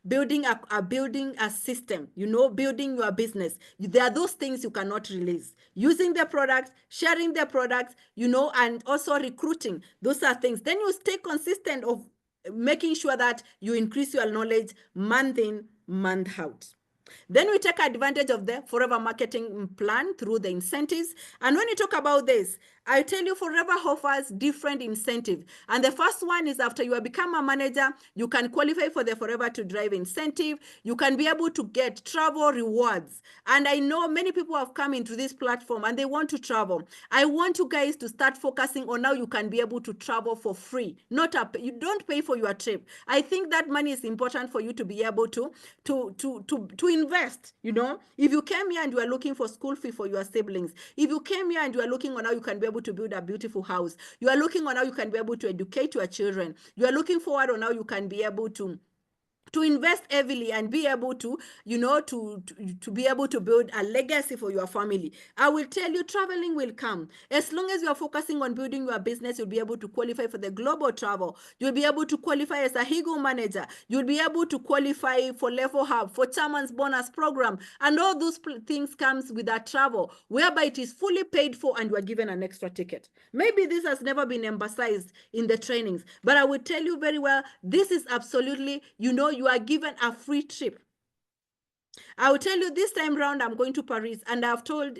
building a system, building your business, there are those things you cannot release. Using the product, sharing the product, and also recruiting. Those are things. Then you stay consistent of making sure that you increase your knowledge month in, month out. Then we take advantage of the Forever Marketing Plan through the incentives. And when you talk about this, I tell you Forever offers different incentives. And the first one is after you have become a manager, you can qualify for the Forever to Drive incentive. You can be able to get travel rewards. And I know many people have come into this platform and they want to travel. I want you guys to start focusing on how you can be able to travel for free. You don't pay for your trip. I think that money is important for you to be able to invest. If you came here and you are looking for school fee for your siblings, if you came here and you are looking on how you can be able to build a beautiful house, you are looking on how you can be able to educate your children, you are looking forward on how you can be able to invest heavily and be able to, to be able to build a legacy for your family. I will tell you, traveling will come. As long as you are focusing on building your business, you'll be able to qualify for the global travel. You'll be able to qualify as a Higo manager. You'll be able to qualify for Level Hub, for Chairman's Bonus Program. And all those things comes with that travel, whereby it is fully paid for and you are given an extra ticket. Maybe this has never been emphasized in the trainings, but I will tell you very well, this is absolutely, you are given a free trip. I will tell you this time round, I'm going to Paris, and I've told,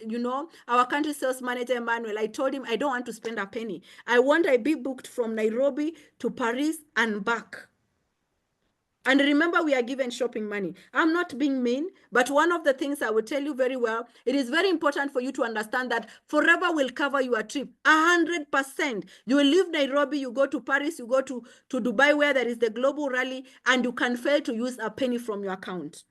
our country sales manager, Emmanuel, I told him I don't want to spend a penny. I be booked from Nairobi to Paris and back. And remember, we are given shopping money. I'm not being mean, but one of the things I will tell you very well, it is very important for you to understand that Forever will cover your trip 100%. You will leave Nairobi, you go to Paris, you go to Dubai where there is the global rally, and you can fail to use a penny from your account.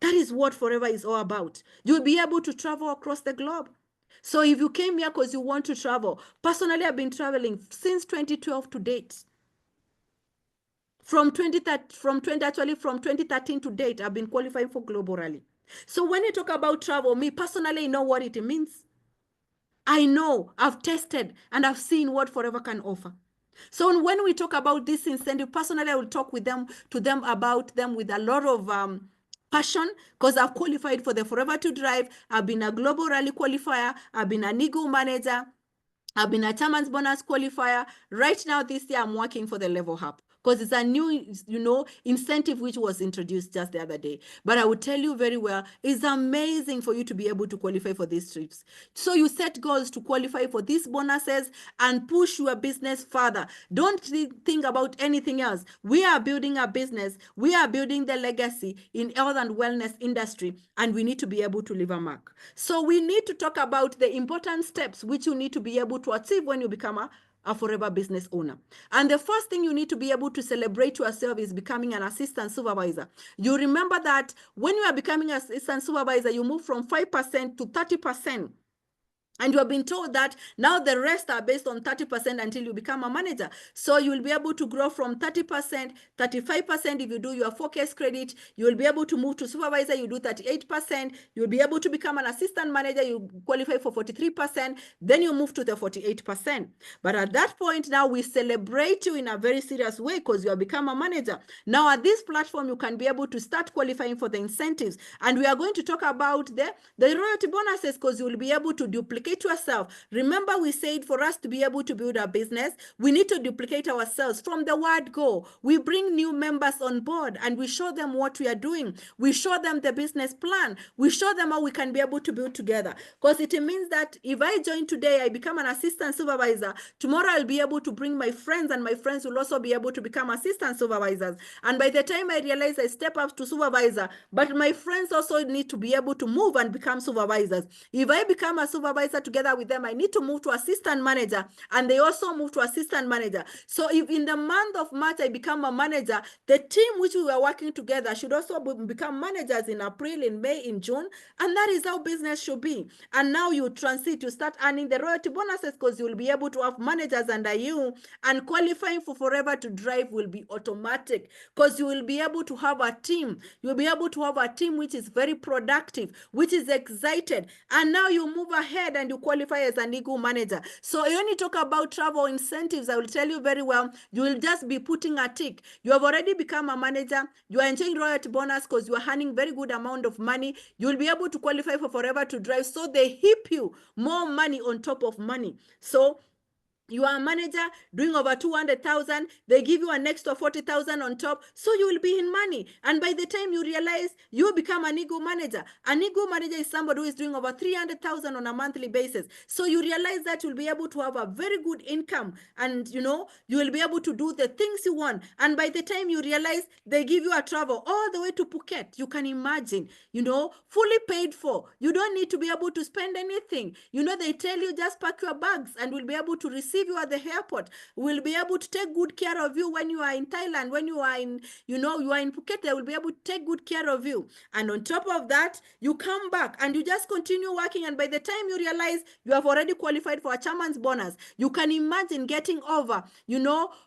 That is what Forever is all about. You'll be able to travel across the globe. So if you came here because you want to travel, personally, I've been traveling since 2012 to date. From 2013 to date, I've been qualifying for Global Rally. So when you talk about travel, me personally, I know what it means. I know, I've tested, and I've seen what Forever can offer. So when we talk about this incentive, personally, I will talk to them about them with a lot of passion, because I've qualified for the Forever to Drive. I've been a Global Rally qualifier. I've been a NIGO manager. I've been a Chairman's Bonus qualifier. Right now, this year, I'm working for the Level Hub, because it's a new, incentive which was introduced just the other day. But I would tell you very well, it's amazing for you to be able to qualify for these trips. So you set goals to qualify for these bonuses and push your business further. Don't think about anything else. We are building a business. We are building the legacy in health and wellness industry, and we need to be able to leave a mark. So we need to talk about the important steps which you need to be able to achieve when you become a Forever business owner. And the first thing you need to be able to celebrate yourself is becoming an assistant supervisor. You remember that when you are becoming an assistant supervisor, you move from 5% to 30%. And you have been told that now the rest are based on 30% until you become a manager. So you will be able to grow from 30%, 35% if you do your focus credit. You will be able to move to supervisor, you do 38%. You will be able to become an assistant manager, you qualify for 43%. Then you move to the 48%. But at that point now, we celebrate you in a very serious way because you have become a manager. Now at this platform, you can be able to start qualifying for the incentives. And we are going to talk about the royalty bonuses because you will be able to duplicate yourself. Remember, we said for us to be able to build our business, we need to duplicate ourselves from the word go. We bring new members on board and we show them what we are doing. We show them the business plan. We show them how we can be able to build together. Because it means that if I join today, I become an assistant supervisor. Tomorrow, I'll be able to bring my friends, and my friends will also be able to become assistant supervisors. And by the time I realize I step up to supervisor, but my friends also need to be able to move and become supervisors. If I become a supervisor together with them, I need to move to assistant manager, and they also move to assistant manager. So if in the month of March I become a manager, the team which we were working together should also become managers in April, in May, in June, and that is how business should be. And now you transit, you start earning the royalty bonuses because you will be able to have managers under you, and qualifying for Forever to Drive will be automatic because you will be able to have a team. You'll be able to have a team which is very productive, which is excited, and now you move ahead and you qualify as an eagle manager. So when you talk about travel incentives, I will tell you very well, you will just be putting a tick. You have already become a manager. You are enjoying royalty bonus because you are earning very good amount of money. You will be able to qualify for Forever to Drive. So they heap you more money on top of money. So you are a manager doing over 200,000, they give you an extra 40,000 on top, so you will be in money. And by the time you realize, you become an ego manager. An ego manager is somebody who is doing over 300,000 on a monthly basis. So you realize that you'll be able to have a very good income, and you will be able to do the things you want. And by the time you realize, they give you a travel all the way to Phuket. You can imagine, fully paid for. You don't need to be able to spend anything. They tell you just pack your bags and we'll be able to receive you at the airport. We'll be able to take good care of you when you are in Thailand, when you are in, you are in Phuket, they will be able to take good care of you. And on top of that, you come back and you just continue working. And by the time you realize you have already qualified for a chairman's bonus, you can imagine getting over,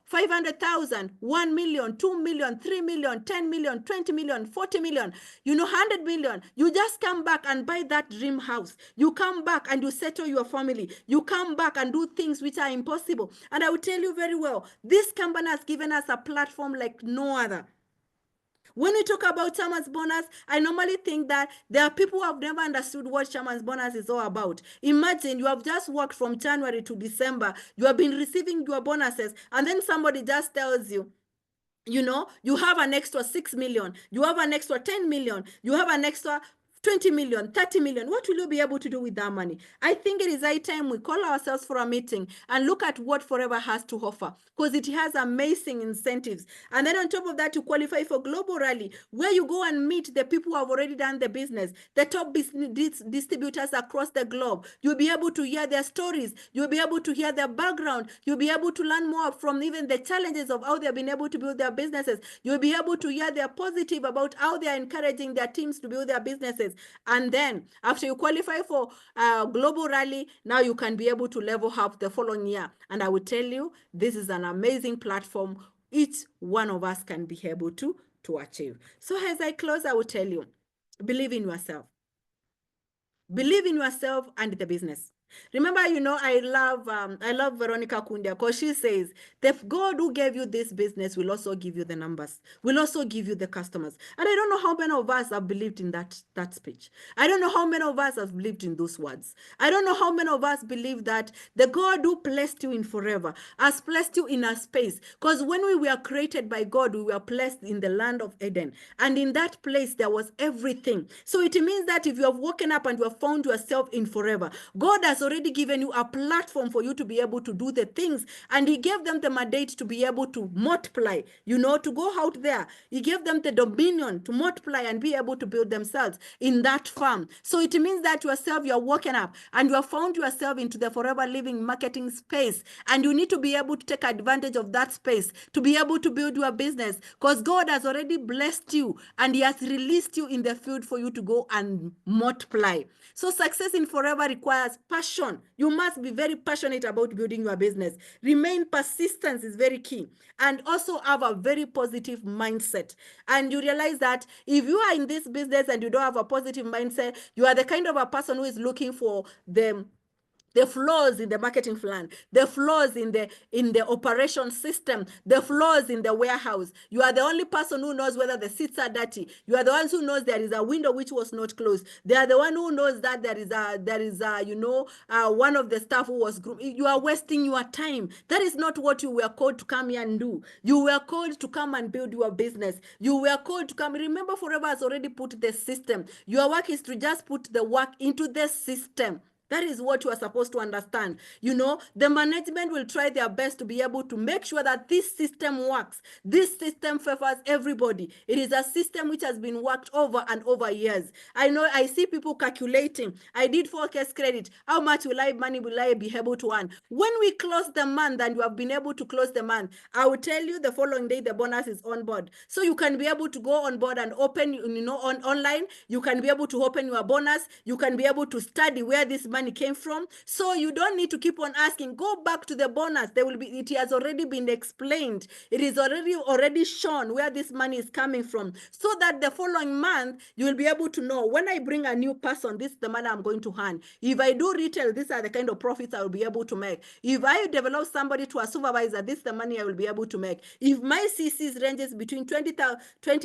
500,000, 1 million, 2 million, 3 million, 10 million, 20 million, 40 million, 100 million. You just come back and buy that dream house. You come back and you settle your family. You come back and do things which are impossible. And I will tell you very well, this company has given us a platform like no other. When we talk about chairman's bonus, I normally think that there are people who have never understood what chairman's bonus is all about. Imagine you have just worked from January to December, you have been receiving your bonuses, and then somebody just tells you, you have an extra 6 million, you have an extra 10 million, you have an extra 20 million, 30 million. What will you be able to do with that money? I think it is high time we call ourselves for a meeting and look at what Forever has to offer, because it has amazing incentives. And then on top of that, you qualify for Global Rally, where you go and meet the people who have already done the business, the top business distributors across the globe. You'll be able to hear their stories. You'll be able to hear their background. You'll be able to learn more from even the challenges of how they've been able to build their businesses. You'll be able to hear their positive about how they are encouraging their teams to build their businesses. And then after you qualify for Global Rally, now you can be able to level up the following year. And I will tell you, this is an amazing platform each one of us can be able to achieve. So as I close, I will tell you, believe in yourself. Believe in yourself and the business. Remember, I love Veronica Kundia, because she says, the God who gave you this business will also give you the numbers, will also give you the customers. And I don't know how many of us have believed in that speech. I don't know how many of us have believed in those words. I don't know how many of us believe that the God who placed you in Forever has placed you in a space. Because when we were created by God, we were placed in the land of Eden. And in that place, there was everything. So it means that if you have woken up and you have found yourself in Forever, God has already given you a platform for you to be able to do the things. And he gave them the mandate to be able to multiply, to go out there. He gave them the dominion to multiply and be able to build themselves in that farm. So it means that yourself, you're woken up and you have found yourself into the Forever Living marketing space. And you need to be able to take advantage of that space to be able to build your business, because God has already blessed you and he has released you in the field for you to go and multiply. So success in Forever requires passion passion. You must be very passionate about building your business. Remain persistent is very key. And also have a very positive mindset. And you realize that if you are in this business and you don't have a positive mindset, you are the kind of a person who is looking for the flaws in the marketing plan, the flaws in the operation system, the flaws in the warehouse. You are the only person who knows whether the seats are dirty. You are the ones who knows there is a window which was not closed. They are the one who knows that there is a one of the staff who was groomed. You are wasting your time. That is not what you were called to come here and do. You were called to come and build your business. You were called to come. Remember, Forever has already put the system. Your work is to just put the work into the system. That is what you are supposed to understand. The management will try their best to be able to make sure that this system works. This system favors everybody. It is a system which has been worked over and over years. I see people calculating. I did forecast credit. How much money will I be able to earn? When we close the month and you have been able to close the month, I will tell you the following day the bonus is on board. So you can be able to go on board and open, online. You can be able to open your bonus. You can be able to study where this money came from. So you don't need to keep on asking. Go back to the bonus. It has already been explained. It is already shown where this money is coming from, so that the following month you will be able to know, when I bring a new person, this is the money I'm going to earn. If I do retail, these are the kind of profits I will be able to make. If I develop somebody to a supervisor, this is the money I will be able to make. If my CCs ranges between 20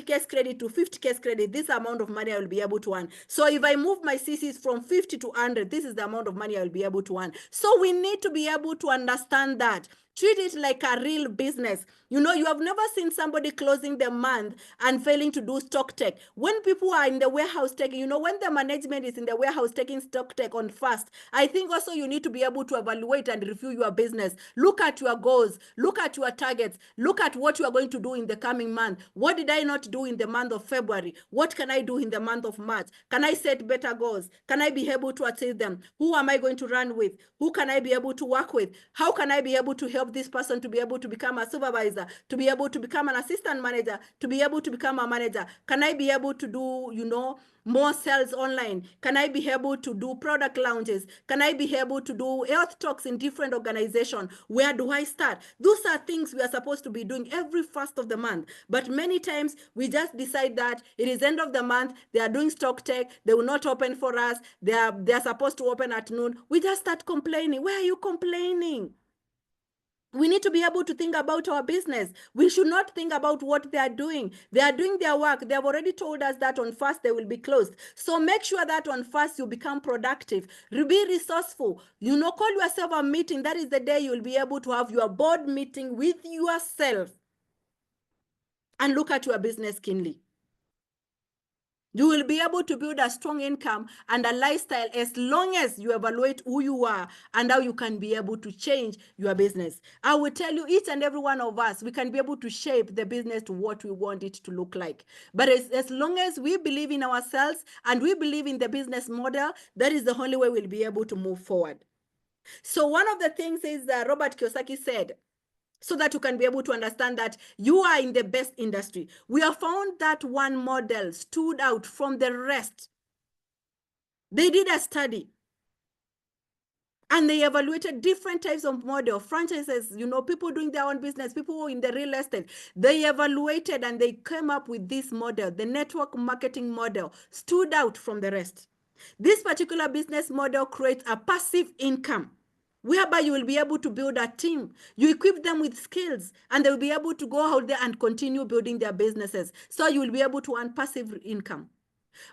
case credit to 50 case credit, this amount of money I will be able to earn. So if I move my CCs from 50 to 100, this is the amount of money I will be able to earn. So we need to be able to understand that. Treat it like a real business. You have never seen somebody closing the month and failing to do stock take. When people are in the warehouse taking, when the management is in the warehouse taking stock take on fast, I think also you need to be able to evaluate and review your business. Look at your goals. Look at your targets. Look at what you are going to do in the coming month. What did I not do in the month of February? What can I do in the month of March? Can I set better goals? Can I be able to achieve them? Who am I going to run with? Who can I be able to work with? How can I be able to help this person to be able to become a supervisor, to be able to become an assistant manager, to be able to become a manager? Can I be able to do, more sales online? Can I be able to do product launches? Can I be able to do health talks in different organizations? Where do I start? Those are things we are supposed to be doing every first of the month. But many times we just decide that it is end of the month, they are doing stock take, they will not open for us, they are supposed to open at noon. We just start complaining. Why are you complaining? We need to be able to think about our business. We should not think about what they are doing. They are doing their work. They have already told us that on first they will be closed. So make sure that on first you become productive. Be resourceful. Call yourself a meeting. That is the day you will be able to have your board meeting with yourself and look at your business keenly. You will be able to build a strong income and a lifestyle as long as you evaluate who you are and how you can be able to change your business. I will tell you, each and every one of us, we can be able to shape the business to what we want it to look like. But as long as we believe in ourselves and we believe in the business model, that is the only way we'll be able to move forward. So one of the things is Robert Kiyosaki said, so that you can be able to understand that you are in the best industry. We have found that one model stood out from the rest. They did a study and they evaluated different types of model, franchises, people doing their own business, people in the real estate. They evaluated and they came up with this model. The network marketing model stood out from the rest. This particular business model creates a passive income, whereby you will be able to build a team. You equip them with skills and they will be able to go out there and continue building their businesses. So you will be able to earn passive income.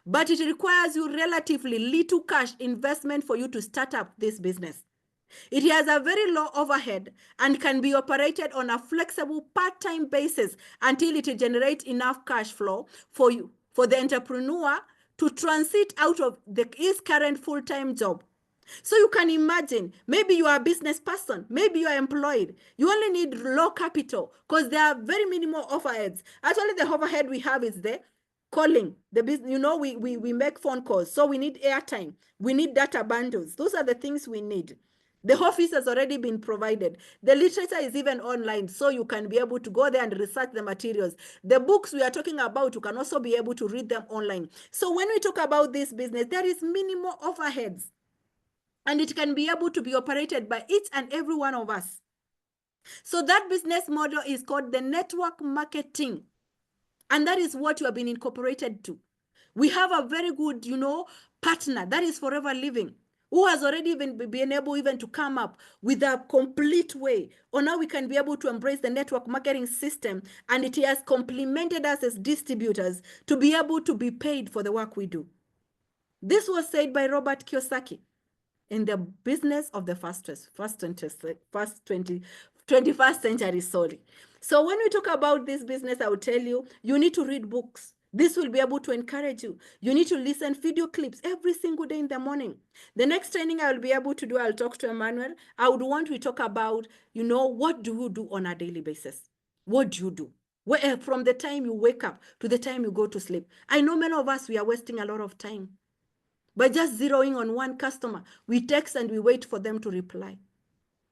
But it requires you relatively little cash investment for you to start up this business. It has a very low overhead and can be operated on a flexible part-time basis until it generates enough cash flow for the entrepreneur to transit out of his current full-time job. So you can imagine, maybe you are a business person, maybe you are employed. You only need low capital because there are very minimal overheads. Actually, the overhead we have is the calling, the business. We make phone calls, so we need airtime. We need data bundles. Those are the things we need. The office has already been provided. The literature is even online, so you can be able to go there and research the materials. The books we are talking about, you can also be able to read them online. So when we talk about this business, there is minimal overheads. and it can be able to be operated by each and every one of us. So that business model is called the network marketing. And that is what you have been incorporated to. We have a very good, partner, that is Forever Living, who has already been able even to come up with a complete way on how we can be able to embrace the network marketing system. And it has complemented us as distributors to be able to be paid for the work we do. This was said by Robert Kiyosaki in the business of the first 21st century, sorry. So when we talk about this business, I will tell you, you need to read books. This will be able to encourage you. You need to listen video clips every single day in the morning. The next training I will be able to do, I'll talk to Emmanuel. I would want to talk about, what do you do on a daily basis? What do you do? From the time you wake up to the time you go to sleep. I know many of us, we are wasting a lot of time by just zeroing on one customer. We text and we wait for them to reply.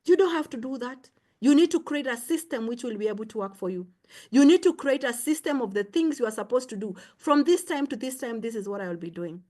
You don't have to do that. You need to create a system which will be able to work for you. You need to create a system of the things you are supposed to do. From this time to this time, this is what I will be doing.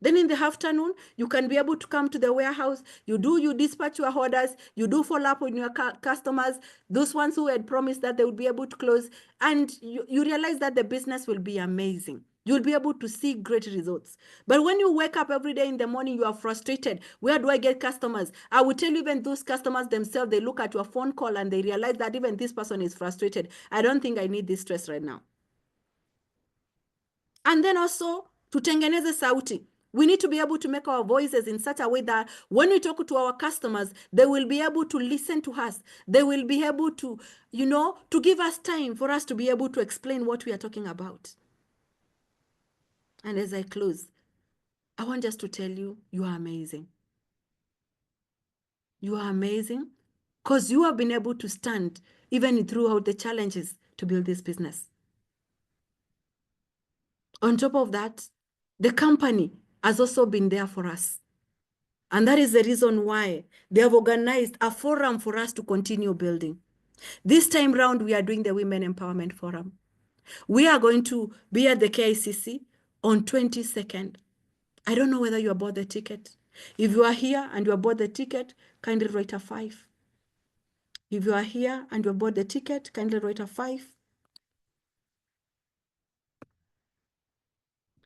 Then in the afternoon, you can be able to come to the warehouse. You dispatch your orders. You do follow up with your customers, those ones who had promised that they would be able to close. And you realize that the business will be amazing. You'll be able to see great results. But when you wake up every day in the morning, you are frustrated. Where do I get customers? I will tell you, even those customers themselves, they look at your phone call and they realize that even this person is frustrated. I don't think I need this stress right now. And then also, tutengeneze sauti. We need to be able to make our voices in such a way that when we talk to our customers, they will be able to listen to us. They will be able to, to give us time for us to be able to explain what we are talking about. And as I close, I want just to tell you, you are amazing. You are amazing because you have been able to stand even throughout the challenges to build this business. On top of that, the company has also been there for us. And that is the reason why they have organized a forum for us to continue building. This time round, we are doing the Women Empowerment Forum. We are going to be at the KICC on 22nd. I don't know whether you bought the ticket. If you are here and you bought the ticket, kindly write a 5. If you are here and you bought the ticket, kindly write a 5.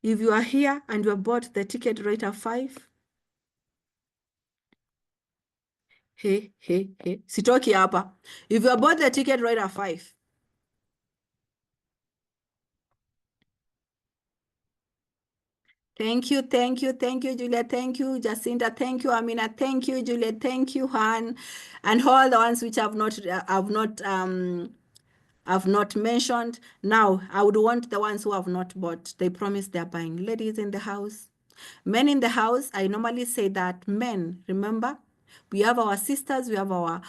If you are here and you bought the ticket, write a 5. Hey. Sitoki hapa. If you bought the ticket, write a 5. Thank you, Juliet. Thank you, Jacinta. Thank you, Amina. Thank you, Juliet. Thank you, Han, and all the ones which have not mentioned. Now, I would want the ones who have not bought. They promise they're buying. Ladies in the house, men in the house. I normally say that men. Remember, we have our sisters, we have our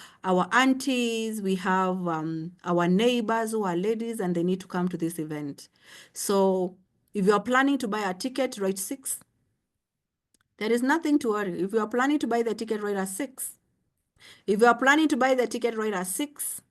aunties, we have our neighbors who are ladies, and they need to come to this event. So if you are planning to buy a ticket, write 6. There is nothing to worry. If you are planning to buy the ticket, write a 6. If you are planning to buy the ticket, write a 6.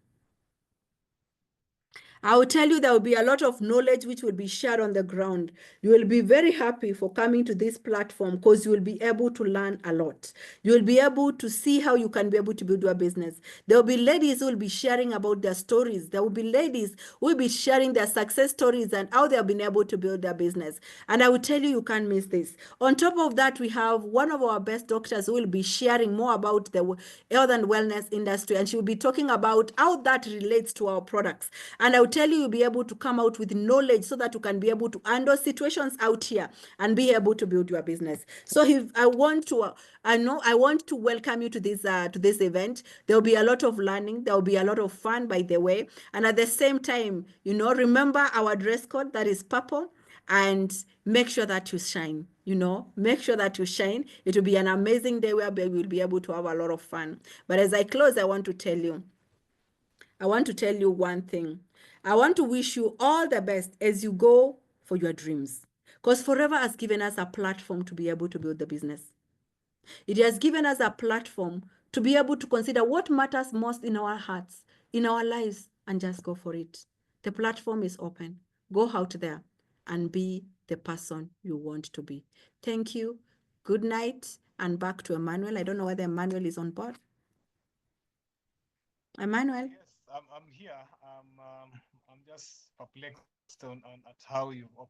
I will tell you there will be a lot of knowledge which will be shared on the ground. You will be very happy for coming to this platform because you will be able to learn a lot. You will be able to see how you can be able to build your business. There will be ladies who will be sharing about their stories. There will be ladies who will be sharing their success stories and how they have been able to build their business. And I will tell you, you can't miss this. On top of that, we have one of our best doctors who will be sharing more about the health and wellness industry. And she will be talking about how that relates to our products. And I will tell you, you'll be able to come out with knowledge so that you can be able to handle situations out here and be able to build your business. So if I want to welcome you to this event. There will be a lot of learning. There will be a lot of fun, by the way. And at the same time, remember our dress code, that is purple, and make sure that you shine. Make sure that you shine. It will be an amazing day where we will be able to have a lot of fun. But as I close, I want to tell you one thing. I want to wish you all the best as you go for your dreams. Because Forever has given us a platform to be able to build the business. It has given us a platform to be able to consider what matters most in our hearts, in our lives, and just go for it. The platform is open. Go out there and be the person you want to be. Thank you. Good night. and back to Emmanuel. I don't know whether Emmanuel is on board. Emmanuel? Yes, I'm here. I'm just perplexed on at how you've opened